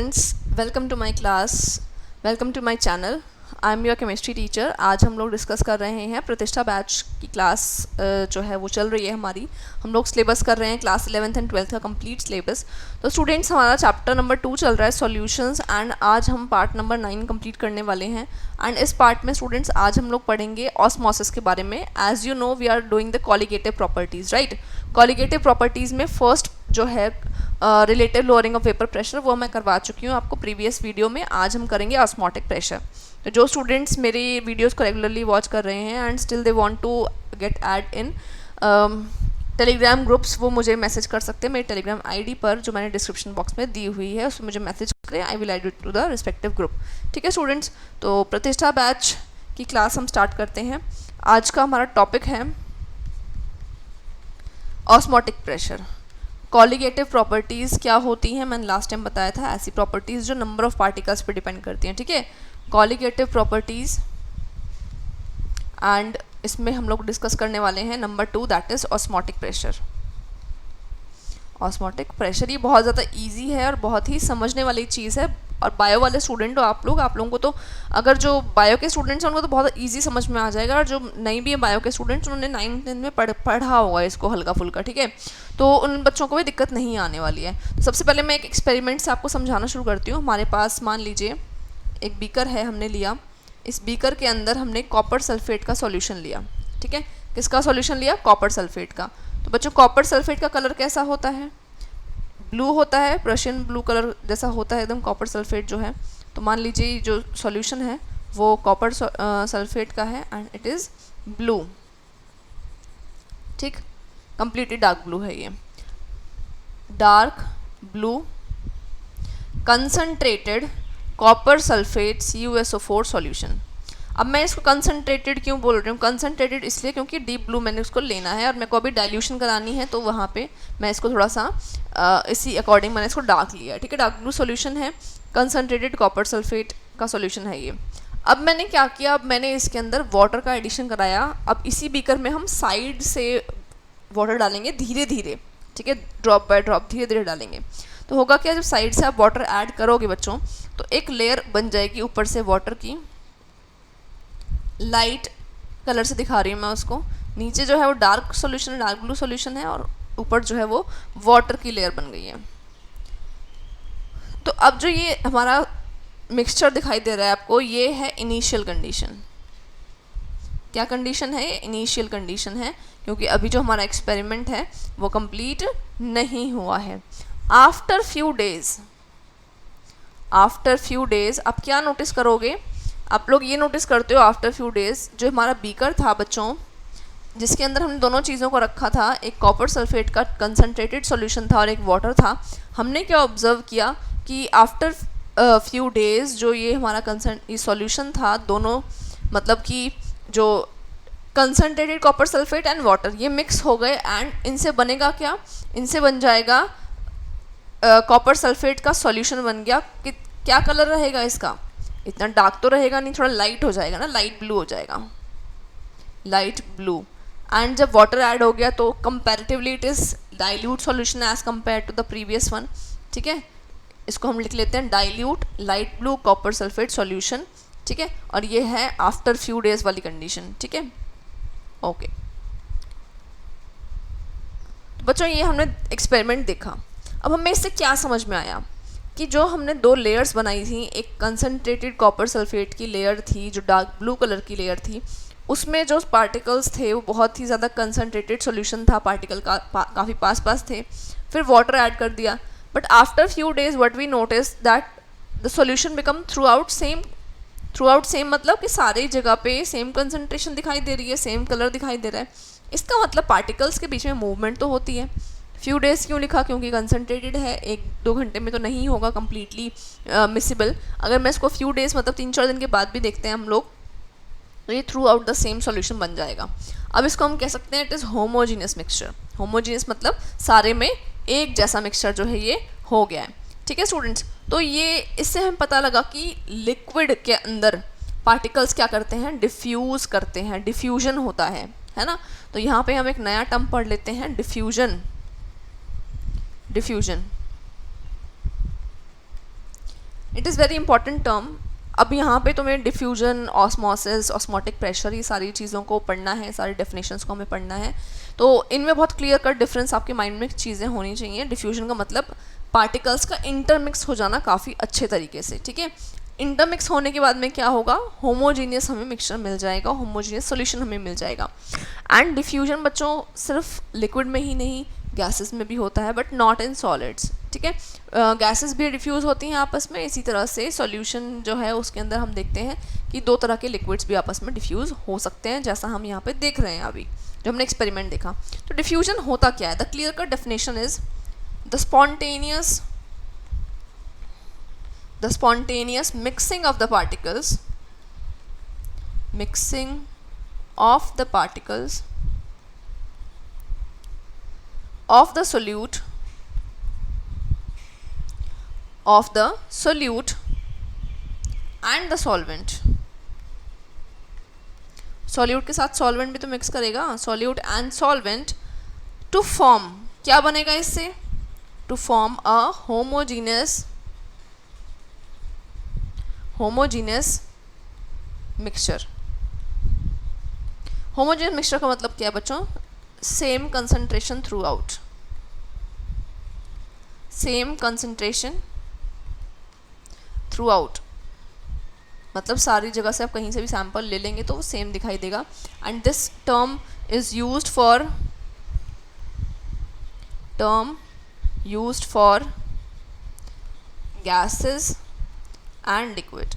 students, welcome to my class, welcome to my channel. I am your chemistry teacher. आज हम लोग discuss कर रहे हैं प्रतिष्ठा बैच की क्लास जो है वो चल रही है हमारी। हम लोग सिलेबस कर रहे हैं क्लास 11th एंड 12th का कंप्लीट सिलेबस। तो स्टूडेंट्स हमारा चैप्टर नंबर 2 चल रहा है सॉल्यूशंस, एंड आज हम पार्ट नंबर 9 कंप्लीट करने वाले हैं। एंड इस पार्ट में स्टूडेंट्स आज हम लोग पढ़ेंगे ऑस्मोसिस के बारे में। As you know we are doing the colligative properties, right. Colligative properties में फर्स्ट जो है relative lowering of vapour pressure वो मैं करवा चुकी हूँ आपको प्रीवियस वीडियो में। आज हम करेंगे ऑस्मोटिक प्रेशर। तो जो स्टूडेंट्स मेरी वीडियोस को रेगुलरली वॉच कर रहे हैं and still they want to get add in Telegram groups, वो मुझे मैसेज कर सकते हैं मेरी टेलीग्राम आईडी पर जो मैंने डिस्क्रिप्शन बॉक्स में दी हुई है, उसमें मुझे मैसेज करें, I will add you to the respective group. ठीक है स्टूडेंट्स, तो प्रतिष्ठा बैच की क्लास हम स्टार्ट करते हैं। आज का हमारा टॉपिक है ऑस्मोटिक प्रेशर। कॉलिगेटिव प्रॉपर्टीज़ क्या होती हैं मैंने लास्ट टाइम बताया था, ऐसी प्रॉपर्टीज़ जो नंबर ऑफ पार्टिकल्स पर डिपेंड करती हैं। ठीक है, कॉलिगेटिव प्रॉपर्टीज़, एंड इसमें हम लोग डिस्कस करने वाले हैं number 2, that is osmotic pressure. Osmotic pressure ये बहुत ज़्यादा इजी है और बहुत ही समझने वाली चीज़ है। और बायो वाले स्टूडेंट हो आप लोगों को तो, अगर जो बायो के स्टूडेंट्स हैं उनको तो बहुत इजी समझ में आ जाएगा, और जो नहीं भी है बायो के स्टूडेंट्स उन्होंने 9th में पढ़ा होगा इसको हल्का फुल्का। ठीक है, तो उन बच्चों को भी दिक्कत नहीं आने वाली है। सबसे पहले मैं एक एक्सपेरिमेंट से आपको समझाना शुरू करती हूँ। हमारे पास मान लीजिए एक बीकर है, हमने लिया, इस बीकर के अंदर हमने कॉपर सल्फेट का सॉल्यूशन लिया। ठीक है, किसका सॉल्यूशन लिया? कॉपर सल्फेट का। तो बच्चों कॉपर सल्फेट का कलर कैसा होता है? ब्लू होता है, प्रशियन ब्लू कलर जैसा होता है एकदम कॉपर सल्फेट जो है। तो मान लीजिए जो सॉल्यूशन है वो कॉपर सल्फेट का है एंड इट इज़ ब्लू। ठीक, कंप्लीटली डार्क ब्लू है ये, dark blue concentrated copper sulphate CuSO4 solution. अब मैं इसको कंसनट्रेटेड क्यों बोल रही हूँ? कंसनट्रेटेड इसलिए क्योंकि डीप ब्लू मैंने उसको लेना है और मेरे को अभी डाइल्यूशन करानी है, तो वहाँ पे मैं इसको थोड़ा सा इसी अकॉर्डिंग मैंने इसको डार्क लिया। ठीक है, डार्क ब्लू सॉल्यूशन है, कंसनट्रेटेड कॉपर सल्फेट का सॉल्यूशन है ये। अब मैंने क्या किया, अब मैंने इसके अंदर वाटर का एडिशन कराया। अब इसी बीकर में हम साइड से वाटर डालेंगे धीरे धीरे। ठीक है, ड्रॉप बाय ड्रॉप धीरे धीरे डालेंगे। तो होगा क्या, जब साइड से आप वाटर ऐड करोगे बच्चों तो एक लेयर बन जाएगी ऊपर से वाटर की, लाइट कलर से दिखा रही हूँ मैं उसको। नीचे जो है वो डार्क सॉल्यूशन है, डार्क ब्लू सॉल्यूशन है, और ऊपर जो है वो वाटर की लेयर बन गई है। तो अब जो ये हमारा मिक्सचर दिखाई दे रहा है आपको, ये है इनिशियल कंडीशन। क्या कंडीशन है? ये इनिशियल कंडीशन है, क्योंकि अभी जो हमारा एक्सपेरिमेंट है वो कंप्लीट नहीं हुआ है। आफ्टर फ्यू डेज आप क्या नोटिस करोगे? आप लोग ये नोटिस करते हो आफ्टर फ्यू डेज जो हमारा बीकर था बच्चों, जिसके अंदर हमने दोनों चीज़ों को रखा था, एक कॉपर सल्फेट का कंसनट्रेटेड सॉल्यूशन था और एक वाटर था। हमने क्या ऑब्जर्व किया कि आफ्टर फ्यू डेज जो ये हमारा ये सॉल्यूशन था, दोनों मतलब कि जो concentrated copper sulphate and water ये मिक्स हो गए, एंड इनसे बनेगा क्या? इनसे बन जाएगा कॉपर सल्फेट का सॉल्यूशन बन गया। कि क्या कलर रहेगा इसका? इतना डार्क तो रहेगा नहीं, थोड़ा लाइट हो जाएगा ना, लाइट ब्लू हो जाएगा, लाइट ब्लू। एंड जब वाटर ऐड हो गया तो comparatively it is dilute solution as compare to the previous one. ठीक है, इसको हम लिख लेते हैं dilute light blue copper sulphate solution. ठीक है, और ये है आफ्टर फ्यू डेज वाली कंडीशन। ठीक है, ओके। तो बच्चों ये हमने एक्सपेरिमेंट देखा। अब हमें इससे क्या समझ में आया कि जो हमने 2 लेयर्स बनाई थी, एक कंसनट्रेटेड कॉपर सल्फेट की लेयर थी जो डार्क ब्लू कलर की लेयर थी, उसमें जो पार्टिकल्स थे वो बहुत ही ज़्यादा कंसनट्रेटेड सॉल्यूशन था, पार्टिकल का काफ़ी पास थे। फिर वाटर ऐड कर दिया, but after few days what we notice that the solution become throughout same मतलब कि सारी जगह पे सेम कंसनट्रेशन दिखाई दे रही है, सेम कलर दिखाई दे रहा है। इसका मतलब पार्टिकल्स के बीच में मूवमेंट तो होती है। फ्यू डेज क्यों लिखा? क्योंकि कंसनट्रेटेड है, 1-2 घंटे में तो नहीं होगा कम्प्लीटली मिसिबल। अगर मैं इसको फ्यू डेज मतलब 3-4 दिन के बाद भी देखते हैं हम लोग, तो ये through out the same solution बन जाएगा। अब इसको हम कह सकते हैं it is homogeneous mixture. Homogeneous मतलब सारे में एक जैसा मिक्सचर जो है ये हो गया है। ठीक है स्टूडेंट्स, तो ये इससे हमें पता लगा कि लिक्विड के अंदर पार्टिकल्स क्या करते हैं? डिफ्यूज़ करते हैं, डिफ्यूजन होता है ना। तो यहाँ पे हम एक नया टर्म पढ़ लेते हैं, diffusion. It is very important term. अब यहाँ पे तुम्हें डिफ्यूजन, ऑस्मोसिस, ऑस्मोटिक प्रेशर, ये सारी चीज़ों को पढ़ना है, सारी डेफिनेशंस को हमें पढ़ना है। तो इनमें बहुत क्लियर कट डिफरेंस आपके माइंड में चीज़ें होनी चाहिए। डिफ्यूजन का मतलब पार्टिकल्स का इंटरमिक्स हो जाना काफ़ी अच्छे तरीके से, ठीक है। इंटरमिक्स होने के बाद में क्या होगा, होमोजीनियस हमें मिक्सचर मिल जाएगा, होमोजीनियस सॉल्यूशन हमें मिल जाएगा। एंड डिफ्यूजन बच्चों सिर्फ लिक्विड में ही नहीं, गैसेस में भी होता है, बट नॉट इन सॉलिड्स, ठीक है। गैसेस भी डिफ्यूज़ होती हैं आपस में, इसी तरह से सॉल्यूशन जो है उसके अंदर हम देखते हैं कि दो तरह के लिक्विड्स भी आपस में डिफ्यूज़ हो सकते हैं, जैसा हम यहाँ पे देख रहे हैं अभी जो हमने एक्सपेरिमेंट देखा। तो डिफ्यूजन होता क्या है? The clear cut definition is the spontaneous mixing of the particles of the solute and the solvent। Solute के साथ सॉल्वेंट भी तो मिक्स करेगा, solute and solvent, to form, क्या बनेगा इससे? To form a homogeneous mixture. Homogeneous mixture का मतलब क्या है बच्चों? सेम कंसंट्रेशन थ्रू आउट, मतलब सारी जगह से आप कहीं से भी सैंपल ले लेंगे तो वो सेम दिखाई देगा। And this term used for gases and liquid,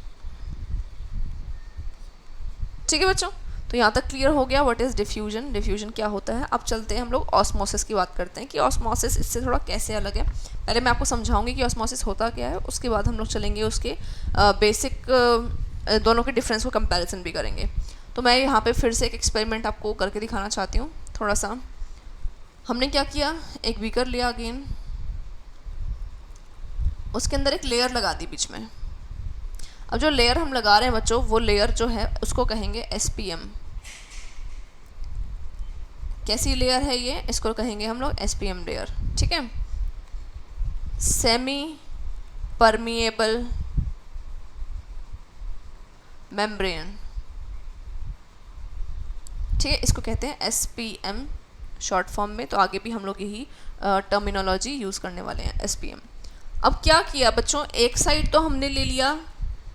ठीक है बच्चों। तो यहाँ तक क्लियर हो गया व्हाट इज़ डिफ्यूजन, डिफ्यूजन क्या होता है। अब चलते हैं हम लोग ऑस्मोसिस की बात करते हैं कि ऑस्मोसिस इससे थोड़ा कैसे अलग है। पहले मैं आपको समझाऊंगी कि ऑस्मोसिस होता क्या है, उसके बाद हम लोग चलेंगे उसके बेसिक दोनों के डिफरेंस को कंपैरिजन भी करेंगे। तो मैं यहाँ पे फिर से एक एक्सपेरिमेंट आपको करके दिखाना चाहती हूँ। थोड़ा सा हमने क्या किया, एक बीकर लिया अगेन, उसके अंदर एक लेयर लगा दी बीच में। अब जो लेयर हम लगा रहे हैं बच्चों, वो लेयर जो है उसको कहेंगे SPM। कैसी लेयर है ये? इसको कहेंगे हम लोग SPM लेयर, ठीक है। सेमी परमिएबल मेम्ब्रेन, ठीक है, इसको कहते हैं SPM शॉर्ट फॉर्म में। तो आगे भी हम लोग यही टर्मिनोलॉजी यूज़ करने वाले हैं, SPM। अब क्या किया बच्चों, एक साइड तो हमने ले लिया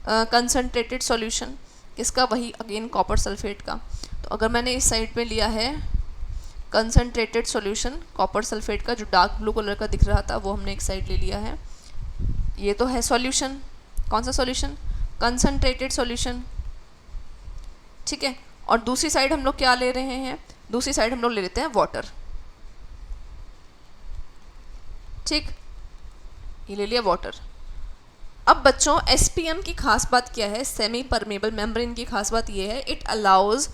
कंसनट्रेटेड सॉल्यूशन, किसका? वही अगेन कॉपर सल्फेट का। तो अगर मैंने इस साइड पे लिया है कंसनट्रेटेड सॉल्यूशन कॉपर सल्फेट का, जो डार्क ब्लू कलर का दिख रहा था, वो हमने एक साइड ले लिया है। ये तो है सॉल्यूशन, कौन सा सॉल्यूशन? कंसनट्रेटेड सॉल्यूशन, ठीक है। और दूसरी साइड हम लोग क्या ले रहे हैं? दूसरी साइड हम लोग ले लेते हैं वाटर, ठीक, ये ले लिया वाटर। अब बच्चों SPM की खास बात क्या है, सेमी परमेबल मेम्ब्रेन की खास बात ये है, it allows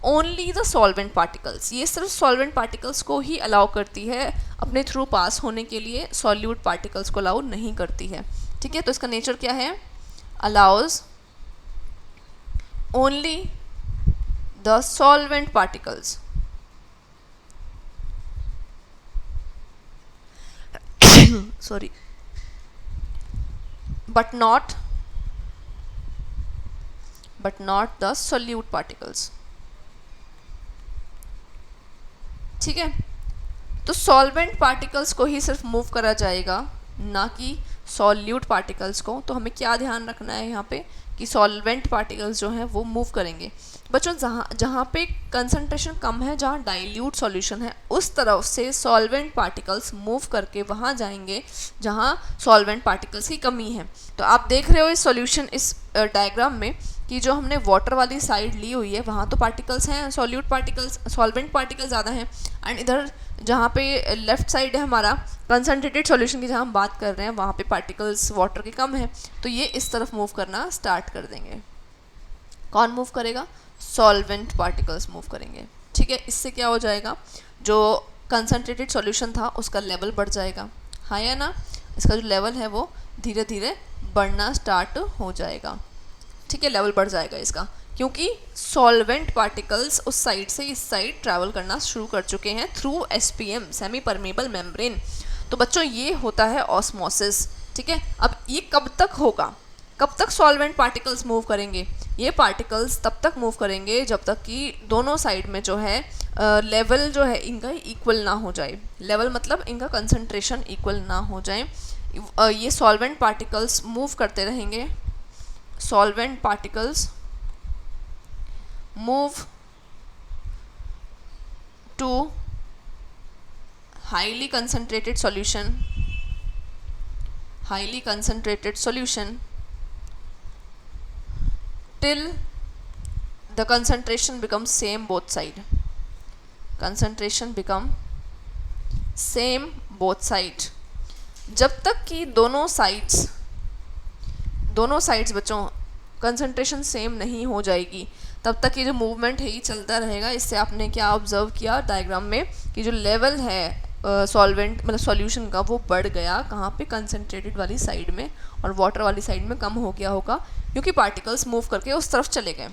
only the solvent particles. ये सिर्फ सॉल्वेंट पार्टिकल्स को ही अलाउ करती है अपने थ्रू पास होने के लिए, सॉल्यूट पार्टिकल्स को अलाउ नहीं करती है, ठीक है। तो इसका नेचर क्या है? Allows only the solvent particles, sorry, but not the solute particles, ठीक है। तो सॉल्वेंट पार्टिकल्स को ही सिर्फ मूव करा जाएगा, ना कि सॉल्यूट पार्टिकल्स को। तो हमें क्या ध्यान रखना है यहाँ पे कि सॉल्वेंट पार्टिकल्स जो हैं वो मूव करेंगे। बच्चों जहाँ पे कंसंट्रेशन कम है, जहाँ डाइल्यूट सॉल्यूशन है, उस तरफ से सॉल्वेंट पार्टिकल्स मूव करके वहाँ जाएंगे जहाँ सॉल्वेंट पार्टिकल्स की कमी है। तो आप देख रहे हो इस सॉल्यूशन, इस डायग्राम में, कि जो हमने वाटर वाली साइड ली हुई है वहाँ तो पार्टिकल्स हैं, सॉल्यूट पार्टिकल्स, सॉल्वेंट पार्टिकल्स ज़्यादा हैं। एंड इधर जहाँ पे लेफ़्ट साइड है हमारा कंसनट्रेटेड सॉल्यूशन की, जहाँ हम बात कर रहे हैं, वहाँ पे पार्टिकल्स वाटर के कम हैं। तो ये इस तरफ मूव करना स्टार्ट कर देंगे। कौन मूव करेगा? सॉल्वेंट पार्टिकल्स मूव करेंगे, ठीक है। इससे क्या हो जाएगा, जो कंसनट्रेटेड सॉल्यूशन था उसका लेवल बढ़ जाएगा, हाँ या ना? इसका जो लेवल है वो धीरे धीरे बढ़ना स्टार्ट हो जाएगा, ठीक है, लेवल बढ़ जाएगा इसका, क्योंकि सॉल्वेंट पार्टिकल्स उस साइड से इस साइड ट्रैवल करना शुरू कर चुके हैं through SPM, semi permeable membrane. तो बच्चों ये होता है ऑस्मोसिस, ठीक है। अब ये कब तक होगा? कब तक सॉल्वेंट पार्टिकल्स मूव करेंगे? ये पार्टिकल्स तब तक मूव करेंगे जब तक कि दोनों साइड में जो है लेवल जो है इनका इक्वल ना हो जाए। लेवल मतलब इनका कंसंट्रेशन इक्वल ना हो जाए। ये सॉल्वेंट पार्टिकल्स मूव करते रहेंगे। Solvent particles move to highly concentrated solution till the concentration becomes same both side. Concentration become same both side. जब तक कि दोनों साइड्स बच्चों कंसंट्रेशन सेम नहीं हो जाएगी तब तक ये जो मूवमेंट है ये चलता रहेगा। इससे आपने क्या ऑब्जर्व किया डायग्राम में कि जो लेवल है सॉल्वेंट मतलब सॉल्यूशन का वो बढ़ गया कहाँ पे? कंसंट्रेटेड वाली साइड में, और वाटर वाली साइड में कम हो गया होगा क्योंकि पार्टिकल्स मूव करके उस तरफ चले गए।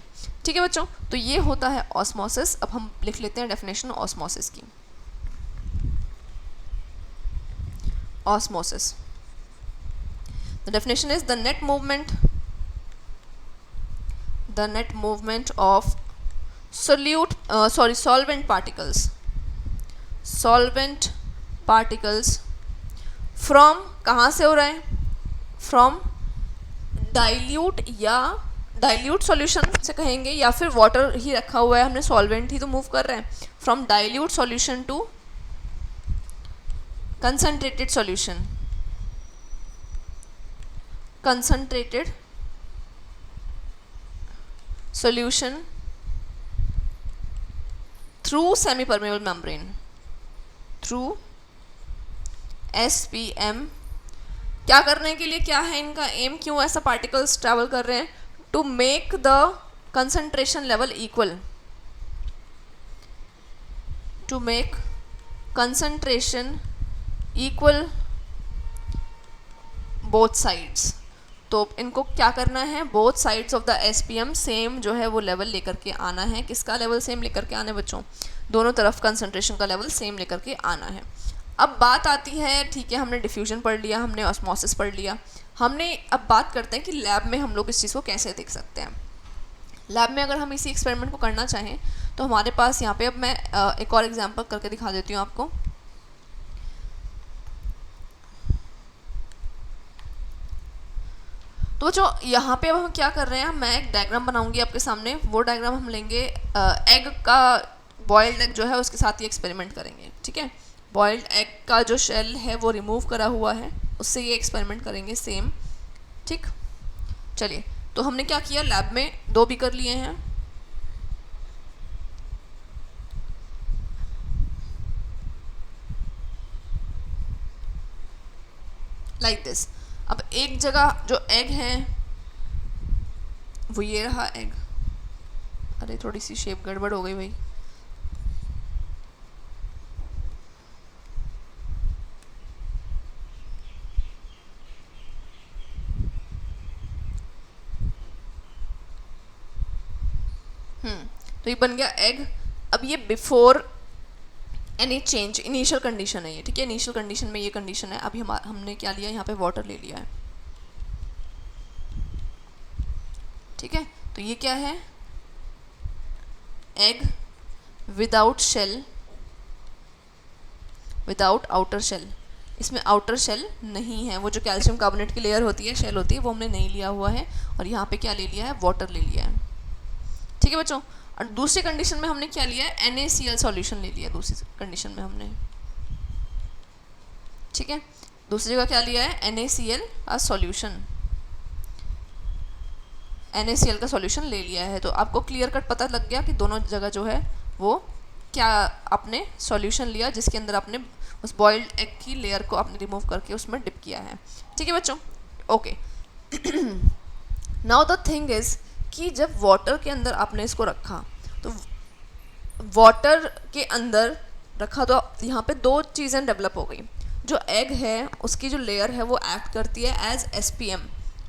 ठीक है बच्चों, तो ये होता है ऑस्मोसिस। अब हम लिख लेते हैं डेफिनेशन ऑस्मोसिस की। Osmosis, the definition is the net movement of solvent particles from कहाँ से हो रहा है? फ्रॉम डाइल्यूट सॉल्यूशन से कहेंगे, या फिर वाटर ही रखा हुआ है हमने, सॉल्वेंट ही तो मूव कर रहे हैं। From dilute solution to concentrated solution through semi-permeable membrane, through SPM। क्या करने के लिए, क्या है इनका एम, क्यों ऐसा पार्टिकल्स ट्रैवल कर रहे हैं? To make the concentration level equal, to make concentration equal both sides. तो इनको क्या करना है? Both sides of the SPM same जो है वो लेवल लेकर के आना है। किसका लेवल सेम लेकर के आना है बच्चों? दोनों तरफ कंसंट्रेशन का लेवल सेम लेकर के आना है। अब बात आती है, ठीक है हमने डिफ्यूजन पढ़ लिया, हमने ऑस्मोसिस पढ़ लिया, हमने अब बात करते हैं कि लैब में हम लोग इस चीज़ को कैसे देख सकते हैं। लैब में अगर हम इसी एक्सपेरिमेंट को करना चाहें तो हमारे पास यहाँ पे, अब मैं एक और एग्जांपल करके दिखा देती हूँ आपको। तो जो यहाँ पे अब हम क्या कर रहे हैं, मैं एक डायग्राम बनाऊंगी आपके सामने। वो डायग्राम हम लेंगे एग का, बॉइल्ड एग जो है उसके साथ ही एक्सपेरिमेंट करेंगे। ठीक है, बॉइल्ड एग का जो शेल है वो रिमूव करा हुआ है, उससे ये एक्सपेरिमेंट करेंगे सेम। ठीक, चलिए तो हमने क्या किया, लैब में 2 बीकर लिए हैं। Like this. अब एक जगह जो एग है वो ये रहा एग। अरे थोड़ी सी शेप गड़बड़ हो गई भाई। तो ये बन गया एग। अब ये before any change initial condition है ये। ठीक है, इनिशियल कंडीशन में ये कंडीशन है। अभी हमने क्या लिया, यहाँ पे वाटर ले लिया है। ठीक है, तो ये क्या है, egg without shell, without outer shell. इसमें आउटर शेल नहीं है, वो जो कैल्शियम कार्बोनेट की लेयर होती है, शेल होती है, वो हमने नहीं लिया हुआ है। और यहाँ पे क्या ले लिया है, वाटर ले लिया है। ठीक है बच्चों, और दूसरी कंडीशन में हमने क्या लिया है, NaCl सॉल्यूशन ले लिया दूसरी कंडीशन में हमने। ठीक है, दूसरी जगह क्या लिया है, NaCl का सॉल्यूशन, NaCl का सॉल्यूशन ले लिया है। तो आपको क्लियर कट पता लग गया कि दोनों जगह जो है वो क्या आपने सॉल्यूशन लिया, जिसके अंदर आपने उस बॉइल्ड एग की लेयर को आपने रिमूव करके उसमें डिप किया है। ठीक है बच्चों, okay. Now the thing is कि जब वाटर के अंदर आपने इसको रखा, तो वाटर के अंदर रखा तो यहाँ पे 2 चीज़ें डेवलप हो गई। जो एग है उसकी जो लेयर है वो एक्ट करती है एज SPM।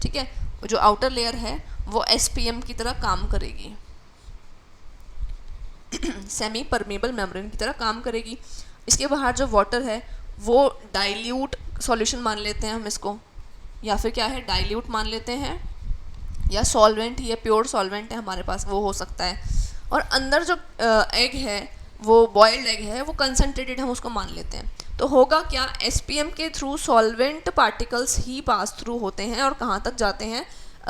ठीक है, जो आउटर लेयर है वो SPM की तरह काम करेगी, सेमी परमेबल मेम्ब्रेन की तरह काम करेगी। इसके बाहर जो वाटर है वो डाइल्यूट सॉल्यूशन मान लेते हैं हम इसको, या फिर क्या है, डाइल्यूट मान लेते हैं। या सॉल्वेंट या प्योर सॉल्वेंट है हमारे पास वो हो सकता है, और अंदर जो एग है वो बॉइल्ड एग है वो कंसनट्रेटेड हम उसको मान लेते हैं। तो होगा क्या, एसपीएम के थ्रू सॉल्वेंट पार्टिकल्स ही पास थ्रू होते हैं और कहाँ तक जाते हैं,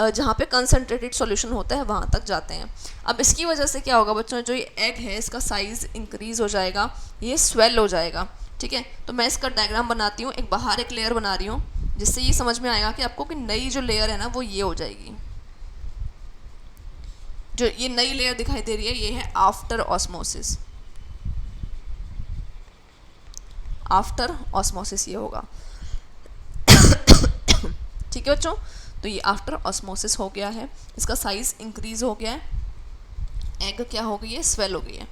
जहाँ पे कंसनट्रेटेड सॉल्यूशन होता है वहाँ तक जाते हैं। अब इसकी वजह से क्या होगा बच्चों, जो ये एग है इसका साइज़ इंक्रीज़ हो जाएगा, ये स्वेल हो जाएगा। ठीक है, तो मैं इसका डायग्राम बनाती हूँ, एक बाहर एक लेयर बना रही हूँ जिससे ये समझ में आएगा कि आपको कि नई जो लेयर है ना वो ये हो जाएगी। जो ये नई लेयर दिखाई दे रही है ये है आफ्टर ऑस्मोसिस, आफ्टर ऑस्मोसिस ये होगा। ठीक है बच्चों, तो ये आफ्टर ऑस्मोसिस हो गया है, इसका साइज इंक्रीज हो गया है, एग क्या हो गई है, स्वेल हो गई है।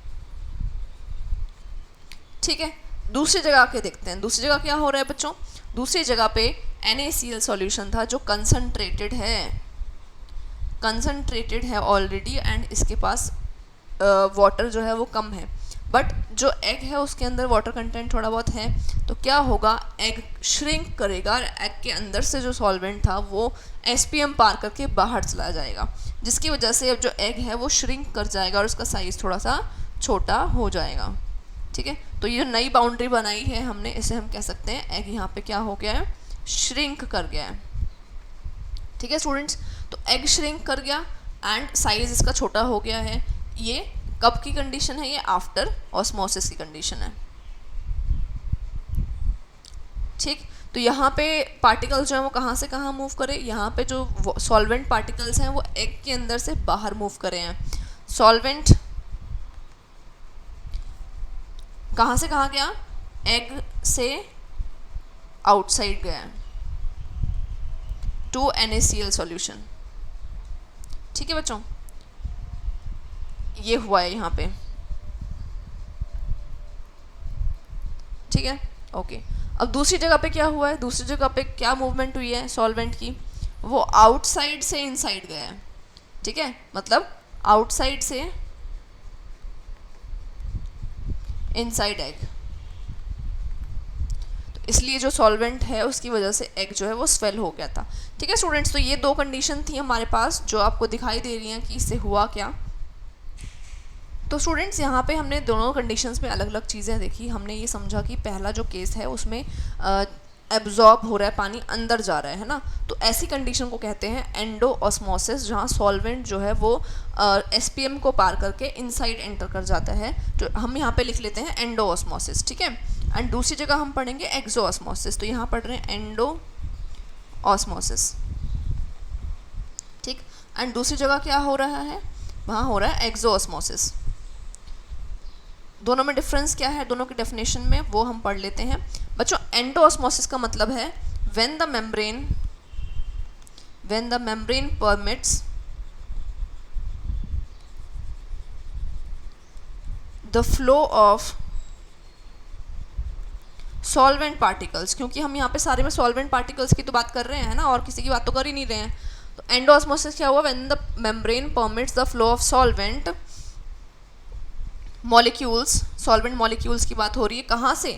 ठीक है, दूसरी जगह आके देखते हैं दूसरी जगह क्या हो रहा है बच्चों। दूसरी जगह पे NaCl सॉल्यूशन था जो कंसनट्रेटेड है ऑलरेडी, एंड इसके पास वाटर जो है वो कम है, बट जो एग है उसके अंदर वाटर कंटेंट थोड़ा बहुत है। तो क्या होगा, एग श्रिंक करेगा, एग के अंदर से जो सॉल्वेंट था वो एसपीएम पार करके बाहर चला जाएगा, जिसकी वजह से अब जो एग है वो श्रिंक कर जाएगा और उसका साइज़ थोड़ा सा छोटा हो जाएगा। ठीक है, तो ये नई बाउंड्री बनाई है हमने, इसे हम कह सकते हैं एग यहाँ पे क्या हो गया है, श्रिंक कर गया है। ठीक है स्टूडेंट्स, तो एग श्रिंक कर गया एंड साइज इसका छोटा हो गया है। ये कब की कंडीशन है, ये आफ्टर ऑस्मोसिस की कंडीशन है। ठीक, तो यहाँ पे पार्टिकल्स जो हैं वो कहाँ से कहाँ मूव करें, यहाँ पे जो सॉल्वेंट पार्टिकल्स हैं वो एग के अंदर से बाहर मूव करे हैं। सॉल्वेंट कहाँ से कहाँ गया, एग से आउटसाइड गया है टू NaCl सॉल्यूशन। ठीक है बच्चों, ये हुआ है यहाँ पे। ठीक है, ओके। अब दूसरी जगह पे क्या हुआ है, दूसरी जगह पे क्या मूवमेंट हुई है सॉल्वेंट की, वो आउटसाइड से इनसाइड गया है। ठीक है, मतलब आउटसाइड से इनसाइड एग, तो इसलिए जो सॉल्वेंट है उसकी वजह से एग जो है वो स्वेल हो गया था। ठीक है स्टूडेंट्स, तो ये दो कंडीशन थी हमारे पास जो आपको दिखाई दे रही हैं कि इससे हुआ क्या। तो स्टूडेंट्स यहाँ पे हमने दोनों कंडीशंस में अलग अलग चीज़ें देखी। हमने ये समझा कि पहला जो केस है उसमें एब्जॉर्ब हो रहा है, पानी अंदर जा रहा है ना, तो ऐसी कंडीशन को कहते हैं एंडो ऑस्मोसिस, जहाँ सॉल्वेंट जो है वो एसपीएम को पार करके इनसाइड एंटर कर जाता है, जो हम यहाँ पे लिख लेते हैं एंडो ऑस्मोसिस। ठीक है, एंड दूसरी जगह हम पढ़ेंगे एक्सो ऑस्मोसिस, तो यहाँ पढ़ रहे हैं एंडो ऑस्मोसिस। ठीक, एंड दूसरी जगह क्या हो रहा है, वहाँ हो रहा है एक्सो ऑस्मोसिस। दोनों में डिफरेंस क्या है, दोनों की डेफिनेशन में वो हम पढ़ लेते हैं बच्चों। एंडोऑस्मोसिस का मतलब है when the membrane permits the flow of solvent particles, क्योंकि हम यहाँ पे सारे में सॉल्वेंट पार्टिकल्स की तो बात कर रहे हैं ना, और किसी की बात तो कर ही नहीं रहे हैं। तो एंडोऑस्मोसिस क्या हुआ, when the membrane permits the flow of solvent molecules, solvent molecules की बात हो रही है, कहाँ से,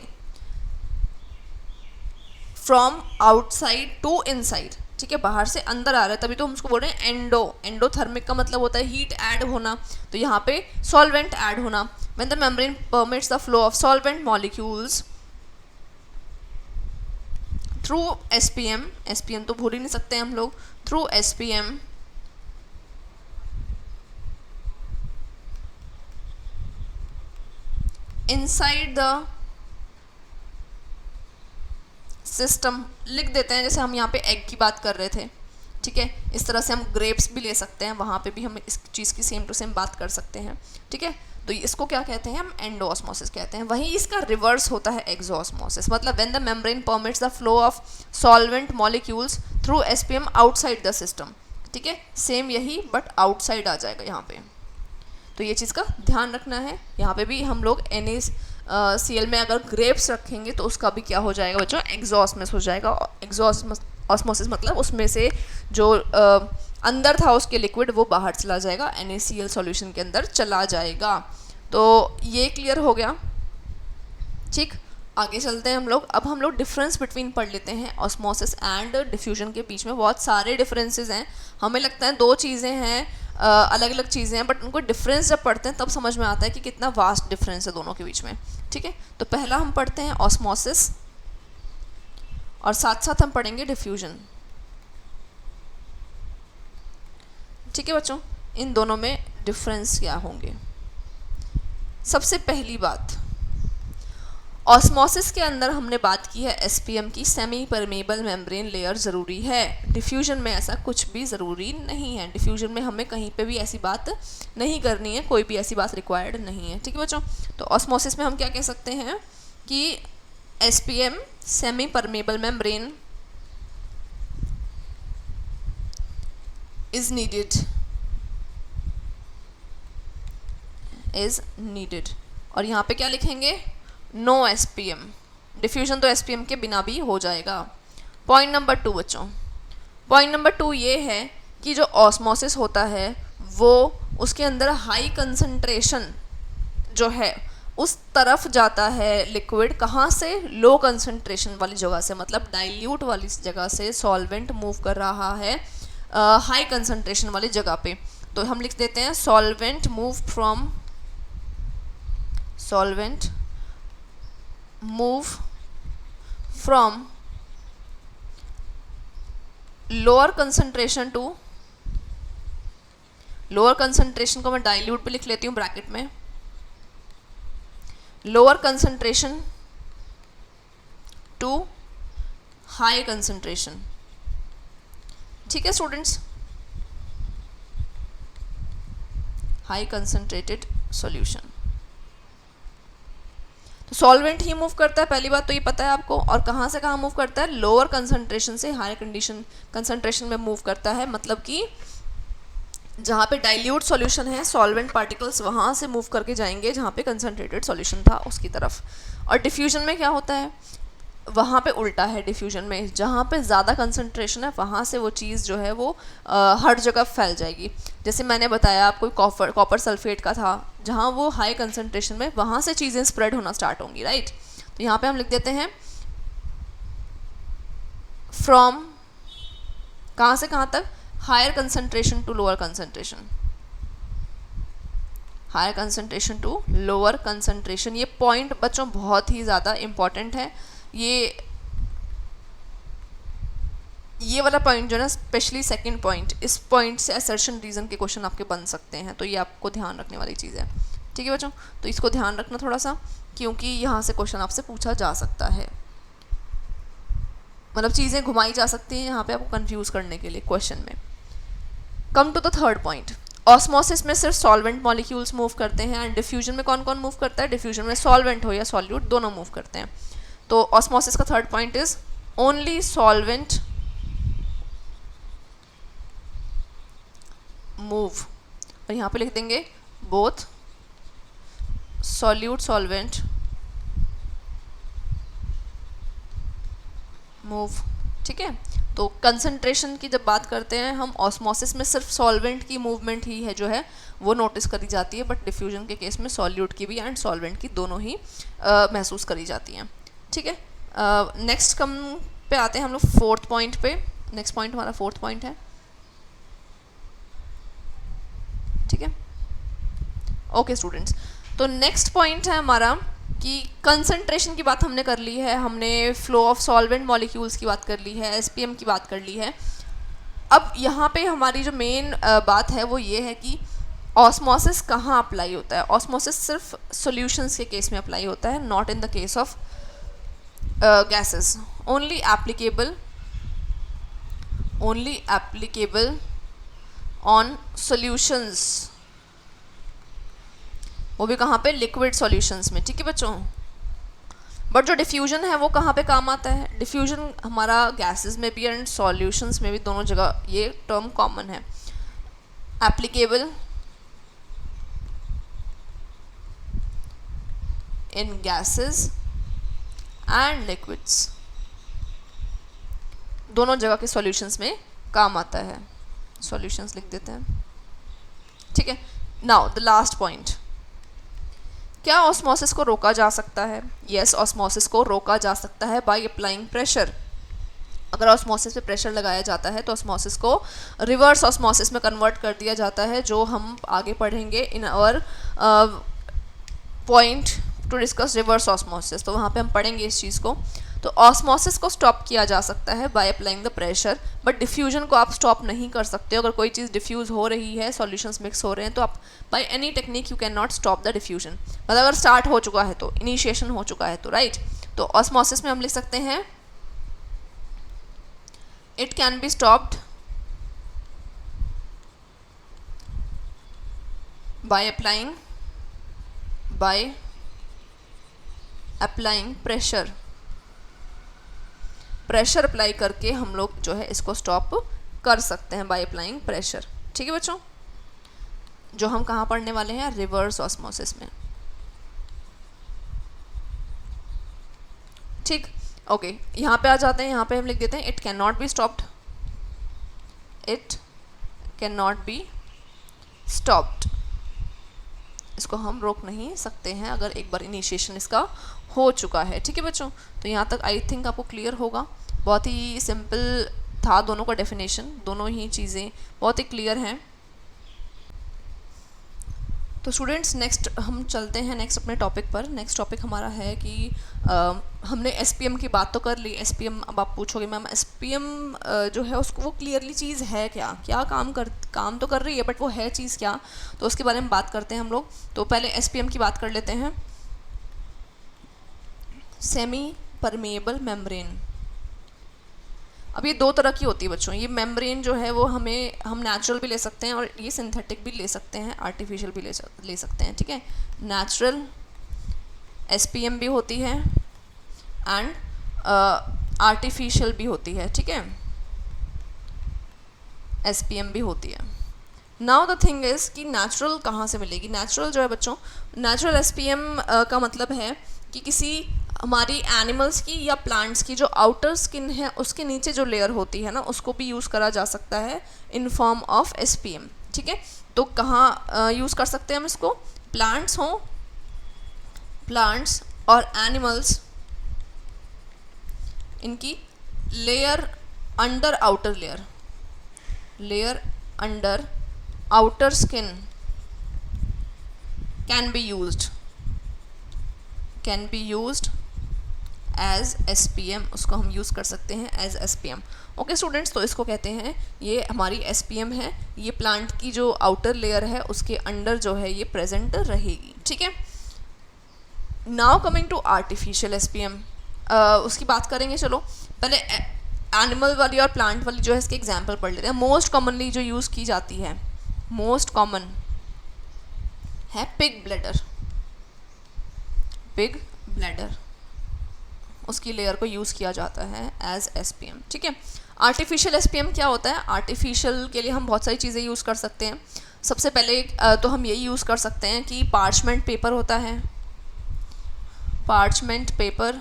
फ्रॉम आउटसाइड टू इनसाइड। ठीक है, बाहर से अंदर आ रहा है, तभी तो हम उसको बोल रहे हैं एंडोथर्मिक का मतलब होता है हीट ऐड होना, तो यहाँ पे सॉल्वेंट ऐड होना। When the membrane permits the flow of solvent molecules through SPM तो भूल ही नहीं सकते हम लोग, through SPM inside the system, लिख देते हैं जैसे हम यहाँ पे एग की बात कर रहे थे। ठीक है, इस तरह से हम ग्रेप्स भी ले सकते हैं, वहाँ पे भी हम इस चीज़ की सेम टू सेम बात कर सकते हैं। ठीक है, तो इसको क्या कहते हैं, हम एंडोऑस्मोसिस कहते हैं। वहीं इसका रिवर्स होता है एक्सोऑस्मोसिस, मतलब when the membrane permits the flow of solvent molecules through SPM outside the system. ठीक है, सेम यही बट आउटसाइड आ जाएगा यहाँ पे, तो ये चीज़ का ध्यान रखना है। यहाँ पे भी हम लोग NaCl में अगर ग्रेप्स रखेंगे तो उसका भी क्या हो जाएगा बच्चों, एक्सोऑस्मोसिस हो जाएगा। एक्सोऑस्मोसिस मतलब उसमें से जो अंदर था उसके लिक्विड वो बाहर चला जाएगा, NaCl सॉल्यूशन के अंदर चला जाएगा। तो ये क्लियर हो गया। ठीक, आगे चलते हैं हम लोग। अब हम लोग डिफरेंस बिटवीन पढ़ लेते हैं ऑस्मोसिस एंड डिफ्यूजन के बीच में बहुत सारे डिफरेंसेस हैं। हमें लगता है दो चीज़ें हैं, अलग अलग चीज़ें हैं, बट उनको डिफरेंस जब पढ़ते हैं तब समझ में आता है कि कितना वास्ट डिफरेंस है दोनों के बीच में। ठीक है, तो पहला हम पढ़ते हैं ऑस्मोसिस और साथ साथ हम पढ़ेंगे डिफ्यूजन। ठीक है बच्चों, इन दोनों में डिफरेंस क्या होंगे। सबसे पहली बात, ऑस्मोसिस के अंदर हमने बात की है एसपीएम की, सेमी परमेबल मेम्ब्रेन लेयर ज़रूरी है। डिफ्यूजन में ऐसा कुछ भी ज़रूरी नहीं है। डिफ्यूजन में हमें कहीं पे भी ऐसी बात नहीं करनी है, कोई भी ऐसी बात रिक्वायर्ड नहीं है। ठीक है बच्चों, तो ऑस्मोसिस में हम क्या कह सकते हैं कि SPM semi permeable membrane is needed. और यहाँ पे क्या लिखेंगे, नो एसपीएम। डिफ्यूजन तो एसपीएम के बिना भी हो जाएगा। पॉइंट नंबर 2 बच्चों, पॉइंट नंबर 2 ये है कि जो ऑस्मोसिस होता है वो उसके अंदर हाई कंसंट्रेशन जो है उस तरफ जाता है लिक्विड, कहाँ से, लो कंसंट्रेशन वाली जगह से, मतलब डाइल्यूट वाली जगह से सॉल्वेंट मूव कर रहा है हाई कंसंट्रेशन वाली जगह पे। तो हम लिख देते हैं solvent move from lower concentration to, lower concentration को मैं डाइल्यूट पे लिख लेती हूँ ब्रैकेट में, lower concentration to high concentration. ठीक है स्टूडेंट्स, हाई कंसंट्रेटेड सॉल्यूशन। तो सॉल्वेंट ही मूव करता है, पहली बात तो ये पता है आपको, और कहाँ से कहाँ मूव करता है, लोअर कंसंट्रेशन से हाई कंसंट्रेशन में मूव करता है। मतलब कि जहाँ पे डाइल्यूट सॉल्यूशन है, सॉल्वेंट पार्टिकल्स वहाँ से मूव करके जाएंगे जहाँ पे कंसंट्रेटेड सॉल्यूशन था उसकी तरफ। और डिफ्यूजन में क्या होता है, वहाँ पे उल्टा है। डिफ्यूजन में जहाँ पे ज़्यादा कंसंट्रेशन है वहाँ से वो चीज़ जो है वो हर जगह फैल जाएगी। जैसे मैंने बताया आपको कॉपर सल्फेट का था, जहाँ वो हाई कंसंट्रेशन में, वहाँ से चीज़ें स्प्रेड होना स्टार्ट होंगी, राइट। तो यहाँ पे हम लिख देते हैं फ्रॉम, कहाँ से कहाँ तक, higher concentration to lower concentration, higher concentration to lower concentration. ये पॉइंट बच्चों बहुत ही ज़्यादा इम्पॉर्टेंट है। ये वाला पॉइंट जो है ना, स्पेशली सेकंड पॉइंट, इस पॉइंट से असर्शन रीजन के क्वेश्चन आपके बन सकते हैं, तो ये आपको ध्यान रखने वाली चीज़ है। ठीक है बच्चों, तो इसको ध्यान रखना थोड़ा सा, क्योंकि यहाँ से क्वेश्चन आपसे पूछा जा सकता है, मतलब चीज़ें घुमाई जा सकती हैं यहाँ पे आपको कंफ्यूज करने के लिए क्वेश्चन में। Come to the third point, osmosis में सिर्फ सॉल्वेंट मॉलिक्यूल्स मूव करते हैं, एंड डिफ्यूजन में कौन कौन मूव करता है, डिफ्यूजन में सॉल्वेंट हो या सॉल्यूट दोनों मूव करते हैं। तो ऑस्मोसिस का third point is only solvent move, और यहाँ पे लिख देंगे बोथ सॉल्यूट सॉल्वेंट मूव। ठीक है, तो कंसंट्रेशन की जब बात करते हैं हम, ऑस्मोसिस में सिर्फ सॉल्वेंट की मूवमेंट ही है जो है वो नोटिस करी जाती है, बट डिफ्यूजन के केस में सॉल्यूट की भी एंड सॉल्वेंट की दोनों ही महसूस करी जाती हैं। ठीक है, नेक्स्ट कम पे आते हैं हम लोग फोर्थ पॉइंट पे। नेक्स्ट पॉइंट हमारा फोर्थ पॉइंट है। ठीक है, ओके स्टूडेंट्स, तो नेक्स्ट पॉइंट है हमारा कि कंसंट्रेशन की बात हमने कर ली है, हमने फ्लो ऑफ सॉल्वेंट मॉलिक्यूल्स की बात कर ली है, एसपीएम की बात कर ली है। अब यहाँ पे हमारी जो मेन बात है वो ये है कि ऑस्मोसिस कहाँ अप्लाई होता है। ऑस्मोसिस सिर्फ सॉल्यूशंस के केस में अप्लाई होता है, not in the case of gases. Only applicable on solutions, वो भी कहाँ पे, लिक्विड सॉल्यूशंस में। ठीक है बच्चों, बट जो डिफ्यूजन है वो कहाँ पे काम आता है, डिफ्यूजन हमारा गैसेस में भी एंड सॉल्यूशंस में भी, दोनों जगह ये टर्म कॉमन है। Applicable in gases and liquids, दोनों जगह के सॉल्यूशंस में काम आता है। सॉल्यूशंस लिख देते हैं। ठीक है, नाउ द लास्ट पॉइंट, क्या ऑस्मोसिस को रोका जा सकता है? यस, ऑस्मोसिस को रोका जा सकता है बाय अप्लाइंग प्रेशर। अगर ऑस्मोसिस पे प्रेशर लगाया जाता है तो ऑस्मोसिस को रिवर्स ऑस्मोसिस में कन्वर्ट कर दिया जाता है, जो हम आगे पढ़ेंगे in our point to discuss reverse osmosis. तो वहाँ पे हम पढ़ेंगे इस चीज़ को। तो ऑस्मोसिस को स्टॉप किया जा सकता है by applying the pressure, but diffusion को आप स्टॉप नहीं कर सकते हो। अगर कोई चीज़ डिफ्यूज़ हो रही है, सॉल्यूशंस मिक्स हो रहे हैं, तो आप by any technique you can not stop the diffusion. मतलब अगर स्टार्ट हो चुका है तो, इनिशिएशन हो चुका है तो, राइट। तो ऑस्मोसिस में हम लिख सकते हैं it can be stopped by applying pressure। Pressure apply करके हम लोग जो है इसको स्टॉप कर सकते हैं बाय अप्लाइंग प्रेशर। ठीक है बच्चों, जो हम कहाँ पढ़ने वाले हैं? रिवर्स ऑस्मोसिस में। ठीक, ओके, यहाँ पे आ जाते हैं। यहाँ पे हम लिख देते हैं it can not be stopped, it can not be stopped. इसको हम रोक नहीं सकते हैं अगर एक बार इनिशिएशन इसका हो चुका है। ठीक है बच्चों, तो यहाँ तक आई थिंक आपको क्लियर होगा। बहुत ही सिंपल था दोनों का डेफिनेशन, दोनों ही चीज़ें बहुत ही क्लियर हैं। तो स्टूडेंट्स, नेक्स्ट हम चलते हैं नेक्स्ट अपने टॉपिक पर। नेक्स्ट टॉपिक हमारा है कि हमने एसपीएम की बात तो कर ली। एसपीएम, अब आप पूछोगे मैम एसपीएम जो है उसको वो क्लियरली चीज़ है क्या, क्या काम तो कर रही है बट वो है चीज़ क्या? तो उसके बारे में बात करते हैं हम लोग। तो पहले एसपीएम की बात कर लेते हैं। Semi permeable membrane. अब ये दो तरह की होती है बच्चों। ये मेम्ब्रेन जो है वो हम नेचुरल भी ले सकते हैं और ये सिंथेटिक भी ले सकते हैं, आर्टिफिशियल भी ले सकते हैं। ठीक है, नेचुरल एसपीएम भी होती है एंड आर्टिफिशियल भी होती है। ठीक है, एसपीएम भी होती है। नाउ द थिंग इज़ कि नेचुरल कहाँ से मिलेगी? नेचुरल जो है बच्चों, नेचुरल एसपीएम का मतलब है कि किसी हमारी एनिमल्स की या प्लांट्स की जो आउटर स्किन है उसके नीचे जो लेयर होती है ना, उसको भी यूज़ करा जा सकता है इन फॉर्म ऑफ एसपीएम। ठीक है, तो कहाँ यूज़ कर सकते हैं हम इसको? प्लांट्स हों, प्लांट्स और एनिमल्स, इनकी layer under outer layer under outer skin can be used as SPM. उसको हम यूज़ कर सकते हैं एज एसपीएम। ओके स्टूडेंट्स, तो इसको कहते हैं, ये हमारी एसपीएम है। ये प्लांट की जो आउटर लेयर है उसके अंडर जो है ये प्रेजेंट रहेगी। ठीक है, now coming to artificial SPM, उसकी बात करेंगे। चलो पहले एनिमल वाली और प्लांट वाली जो है इसके एग्जाम्पल पढ़ लेते हैं। मोस्ट कॉमनली जो यूज़ की जाती है, मोस्ट कॉमन है पिग ब्लैडर, उसकी लेयर को यूज़ किया जाता है एज एसपीएम। ठीक है, आर्टिफिशियल एसपीएम क्या होता है? आर्टिफिशियल के लिए हम बहुत सारी चीज़ें यूज़ कर सकते हैं। सबसे पहले तो हम यही यूज़ कर सकते हैं कि पार्चमेंट पेपर होता है, पार्चमेंट पेपर,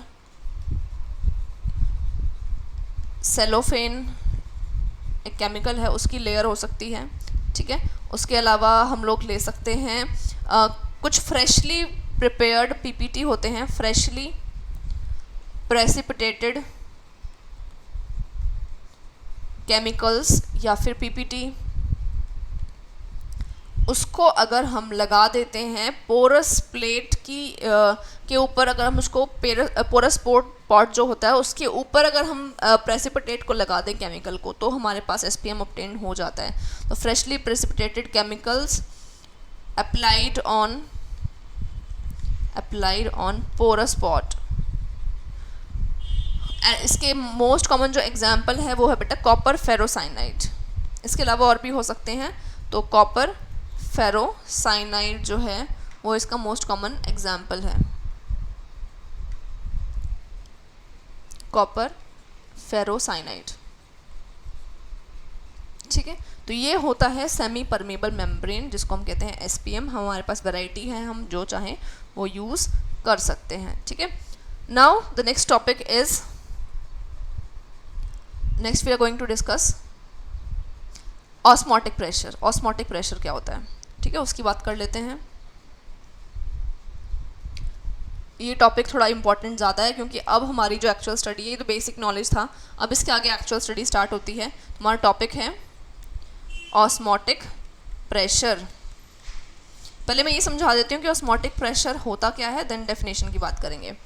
सेलोफेन एक केमिकल है उसकी लेयर हो सकती है। ठीक है, उसके अलावा हम लोग ले सकते हैं कुछ फ्रेशली प्रिपेयर्ड पीपीटी होते हैं, फ्रेशली प्रेसिपिटेटेड केमिकल्स या फिर पीपीटी, उसको अगर हम लगा देते हैं पोरस प्लेट के ऊपर, अगर हम उसको पोरस पॉट जो होता है उसके ऊपर अगर हम प्रेसिपिटेट को लगा दें केमिकल को, तो हमारे पास एसपीएम ऑब्टेन हो जाता है। तो freshly precipitated chemicals applied on porous pot. इसके मोस्ट कॉमन जो एग्जाम्पल है वो है बेटा कॉपर फेरोसाइनाइड। इसके अलावा और भी हो सकते हैं, तो कॉपर फेरोसाइनाइड जो है वो इसका मोस्ट कॉमन एग्जाम्पल है, कॉपर फेरोसाइनाइड। ठीक है, तो ये होता है सेमी परमेबल मेम्ब्रेन, जिसको हम कहते हैं एसपीएम। हमारे पास वैरायटी है, हम जो चाहें वो यूज़ कर सकते हैं। ठीक है, now the next topic is, next we are going to discuss osmotic pressure. Osmotic pressure क्या होता है? ठीक है, उसकी बात कर लेते हैं। ये टॉपिक थोड़ा इंपॉर्टेंट ज़्यादा है, क्योंकि अब हमारी जो एक्चुअल स्टडी है, ये तो बेसिक नॉलेज था, अब इसके आगे एक्चुअल स्टडी स्टार्ट होती है। हमारा टॉपिक है ऑस्मोटिक प्रेशर। पहले मैं ये समझा देती हूँ कि ऑस्मोटिक प्रेशर होता क्या है, देन डेफिनेशन की बात करेंगे।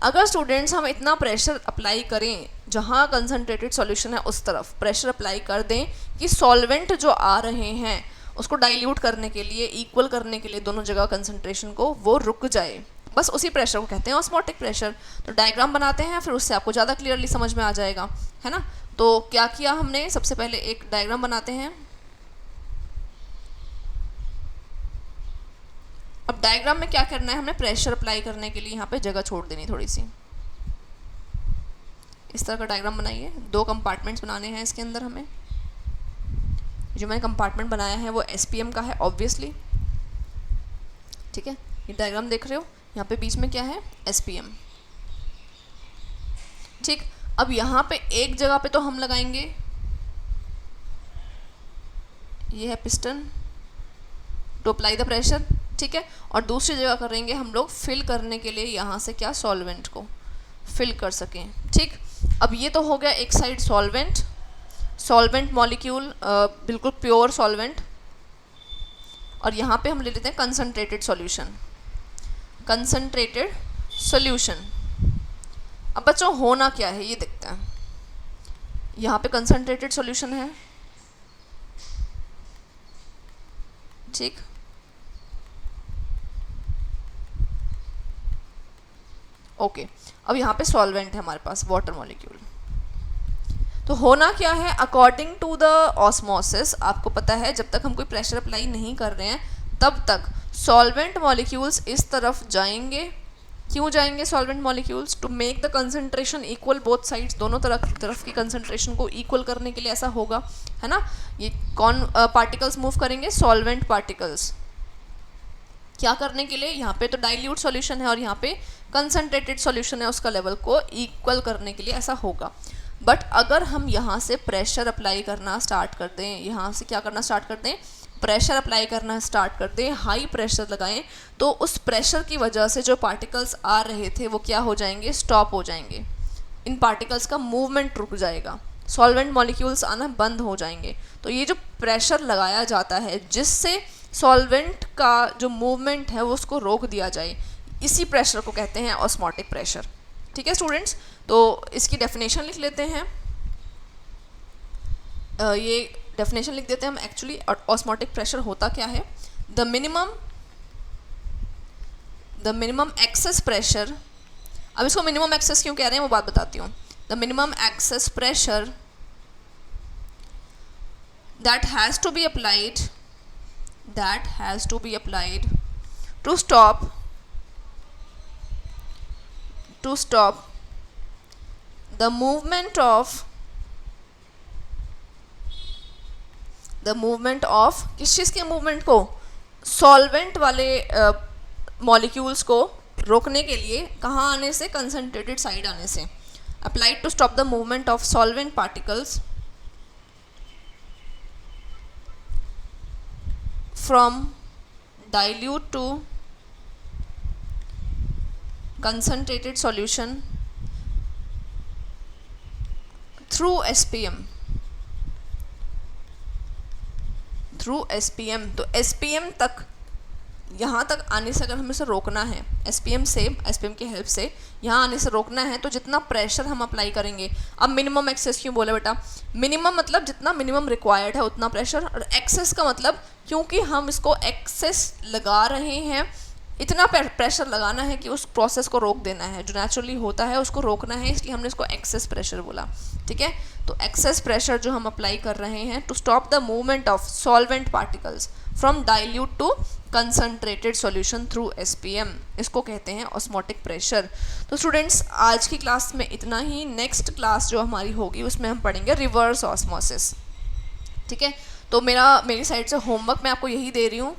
अगर स्टूडेंट्स हम इतना प्रेशर अप्लाई करें, जहाँ कंसनट्रेटेड सॉल्यूशन है उस तरफ प्रेशर अप्लाई कर दें कि सॉल्वेंट जो आ रहे हैं उसको डाइल्यूट करने के लिए, इक्वल करने के लिए दोनों जगह कंसनट्रेशन को, वो रुक जाए, बस उसी प्रेशर को कहते हैं ऑस्मोटिक प्रेशर। तो डायग्राम बनाते हैं, फिर उससे आपको ज़्यादा क्लियरली समझ में आ जाएगा, है ना। तो क्या किया हमने, सबसे पहले एक डायग्राम बनाते हैं। अब डायग्राम में क्या करना है, हमने प्रेशर अप्लाई करने के लिए यहाँ पे जगह छोड़ देनी थोड़ी सी। इस तरह का डायग्राम बनाइए। 2 कंपार्टमेंट्स बनाने हैं इसके अंदर हमें। जो मैंने कंपार्टमेंट बनाया है वो SPM का है ऑब्वियसली, ठीक है। ये डायग्राम देख रहे हो, यहाँ पे बीच में क्या है, SPM, ठीक। अब यहाँ पे एक जगह पे तो हम लगाएंगे, ये है piston to apply the pressure, ठीक है। और दूसरी जगह करेंगे हम लोग फिल करने के लिए, यहाँ से क्या, सॉल्वेंट को फिल कर सकें, ठीक। अब ये तो हो गया एक साइड सॉल्वेंट मॉलिक्यूल, बिल्कुल प्योर सॉल्वेंट। और यहाँ पे हम ले लेते हैं कंसनट्रेटेड सॉल्यूशन। अब बच्चों होना क्या है ये देखते हैं। यहाँ पे कंसनट्रेटेड सॉल्यूशन है, ठीक। ओके, अब यहाँ पे सॉल्वेंट है हमारे पास, वाटर मॉलिक्यूल। तो होना क्या है, अकॉर्डिंग टू द ऑस्मोसिस, आपको पता है जब तक हम कोई प्रेशर अप्लाई नहीं कर रहे हैं तब तक सॉल्वेंट मॉलिक्यूल्स इस तरफ जाएंगे। क्यों जाएंगे solvent molecules? To make the concentration equal both sides, दोनों तरफ की कंसंट्रेशन को इक्वल करने के लिए ऐसा होगा, है ना। ये कौन पार्टिकल्स मूव करेंगे? Solvent particles. क्या करने के लिए? यहाँ पे तो डाइल्यूट सॉल्यूशन है और यहाँ पे कंसंट्रेटेड सॉल्यूशन है, उसका लेवल को इक्वल करने के लिए ऐसा होगा। बट अगर हम यहाँ से प्रेशर अप्लाई करना स्टार्ट कर दें, यहाँ से क्या करना स्टार्ट कर दें, प्रेशर अप्लाई करना स्टार्ट कर दें, हाई प्रेशर लगाएं, तो उस प्रेशर की वजह से जो पार्टिकल्स आ रहे थे वो क्या हो जाएंगे? स्टॉप हो जाएंगे। इन पार्टिकल्स का मूवमेंट रुक जाएगा, सॉल्वेंट मॉलिक्यूल्स आना बंद हो जाएंगे। तो ये जो प्रेशर लगाया जाता है जिससे सॉल्वेंट का जो मूवमेंट है वो उसको रोक दिया जाए, इसी प्रेशर को कहते हैं ऑस्मोटिक प्रेशर। ठीक है स्टूडेंट्स, तो इसकी डेफिनेशन लिख लेते हैं। ये डेफिनेशन लिख देते हैं हम। एक्चुअली ऑस्मोटिक प्रेशर होता क्या है? The minimum excess pressure. अब इसको मिनिमम एक्सेस क्यों कह रहे हैं वो बात बताती हूँ। The minimum excess pressure that has to be applied to stop the movement of किस चीज़ के मूवमेंट को? सॉल्वेंट वाले मॉलिक्यूल्स को रोकने के लिए। कहाँ आने से? कंसंट्रेटेड साइड आने से। Applied to stop the movement of solvent particles from dilute to concentrated solution through SPM। तो SPM तक, यहाँ तक आने से अगर हमें इसे रोकना है, SPM की हेल्प से यहाँ आने से रोकना है, तो जितना प्रेशर हम अप्लाई करेंगे। अब मिनिमम एक्सेस क्यों बोले बेटा? मिनिमम मतलब जितना मिनिमम रिक्वायर्ड है उतना प्रेशर, और एक्सेस का मतलब क्योंकि हम इसको एक्सेस लगा रहे हैं, इतना प्रेशर लगाना है कि उस प्रोसेस को रोक देना है, जो नेचुरली होता है उसको रोकना है, इसलिए हमने इसको एक्सेस प्रेशर बोला। ठीक है, तो एक्सेस प्रेशर जो हम अप्लाई कर रहे हैं to stop the movement of solvent particles from dilute to concentrated solution through SPM, इसको कहते हैं ऑस्मोटिक प्रेशर। तो स्टूडेंट्स आज की क्लास में इतना ही। नेक्स्ट क्लास जो हमारी होगी उसमें हम पढ़ेंगे रिवर्स ऑस्मोसिस। ठीक है, तो मेरी साइड से होमवर्क मैं आपको यही दे रही हूँ।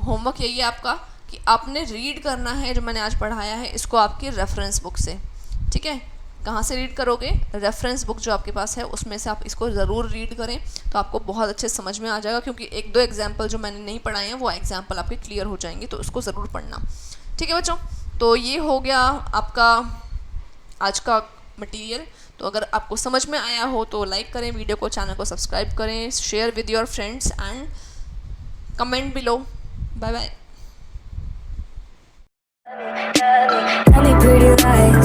होमवर्क यही है आपका कि आपने रीड करना है जो मैंने आज पढ़ाया है, इसको आपकी रेफरेंस बुक से। ठीक है, कहाँ से रीड करोगे? रेफरेंस बुक जो आपके पास है उसमें से आप इसको ज़रूर रीड करें, तो आपको बहुत अच्छे समझ में आ जाएगा। क्योंकि 1-2 एग्जाम्पल जो मैंने नहीं पढ़ाए हैं वो एग्जाम्पल आपके क्लियर हो जाएंगे, तो उसको ज़रूर पढ़ना। ठीक है बच्चों, तो ये हो गया आपका आज का मटेरियल। तो अगर आपको समझ में आया हो तो लाइक करें वीडियो को, चैनल को सब्सक्राइब करें, share with your friends and comment below. Bye bye. Tell me pretty lies.